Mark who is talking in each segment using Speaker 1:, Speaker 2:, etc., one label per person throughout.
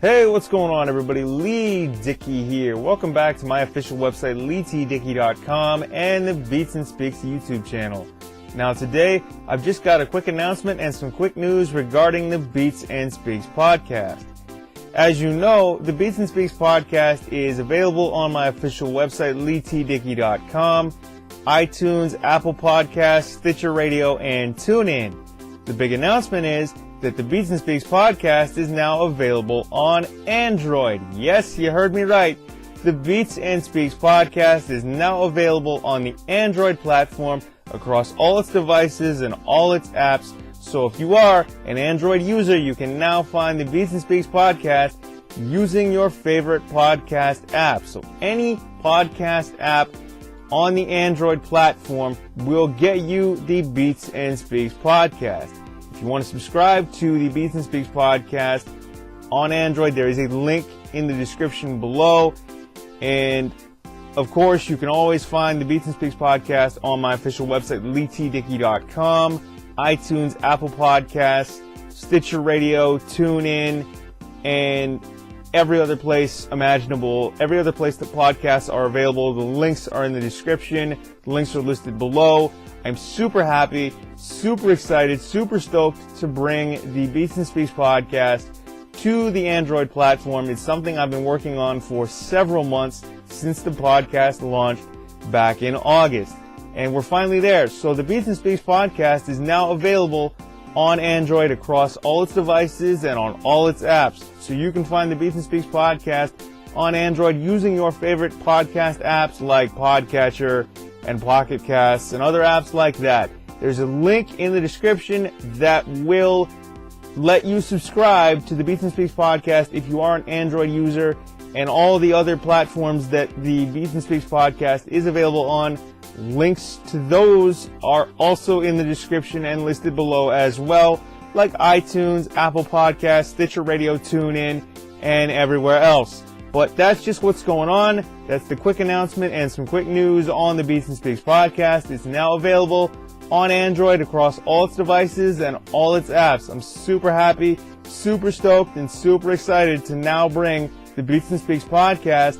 Speaker 1: Hey, what's going on everybody? Leigh Dickey here. Welcome back to my official website, LeighTDickey.com and the Beats and Speaks YouTube channel. Now today, I've just got a quick announcement and some quick news regarding the Beats and Speaks podcast. As you know, the Beats and Speaks podcast is available on my official website, LeighTDickey.com, iTunes, Apple Podcasts, Stitcher Radio, and TuneIn. The big announcement is that the Beats and Speaks podcast is now available on Android. Yes, you heard me right. The Beats and Speaks podcast is now available on the Android platform across all its devices and all its apps. So if you are an Android user, you can now find the Beats and Speaks podcast using your favorite podcast app. So any podcast app on the Android platform will get you the Beats and Speaks podcast. If you want to subscribe to the Beats and Speaks podcast on Android, there is a link in the description below. And of course, you can always find the Beats and Speaks podcast on my official website, LeighTDickey.com, iTunes, Apple Podcasts, Stitcher Radio, TuneIn, and every other place imaginable. Every other place that podcasts are available. The links are in the description. The links are listed below. I'm super happy, super excited, super stoked to bring the Beats and Speaks podcast to the Android platform. It's something I've been working on for several months since the podcast launched back in August. And we're finally there. So the Beats and Speaks podcast is now available on Android across all its devices and on all its apps. So you can find the Beats and Speaks podcast on Android using your favorite podcast apps like PodCatcher and PocketCasts and other apps like that. There's a link in the description that will let you subscribe to the Beats and Speaks podcast if you are an Android user, and all the other platforms that the Beats and Speaks podcast is available on. Links to those are also in the description and listed below as well, like iTunes, Apple Podcasts, Stitcher Radio, TuneIn, and everywhere else. But that's just what's going on. That's the quick announcement and some quick news on the Beats and Speaks podcast. It's now available on Android across all its devices and all its apps. I'm super happy, super stoked, and super excited to now bring the Beats and Speaks podcast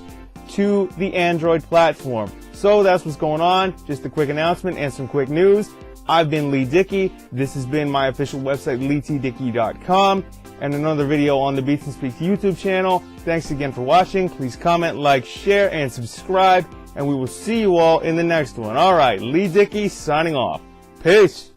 Speaker 1: to the Android platform. So that's what's going on. Just a quick announcement and some quick news. I've been Leigh Dickey. This has been my official website, LeighTDickey.com, and another video on the Beats and Speaks YouTube channel. Thanks again for watching. Please comment, like, share, and subscribe, and we will see you all in the next one. All right, Leigh Dickey signing off. Peace.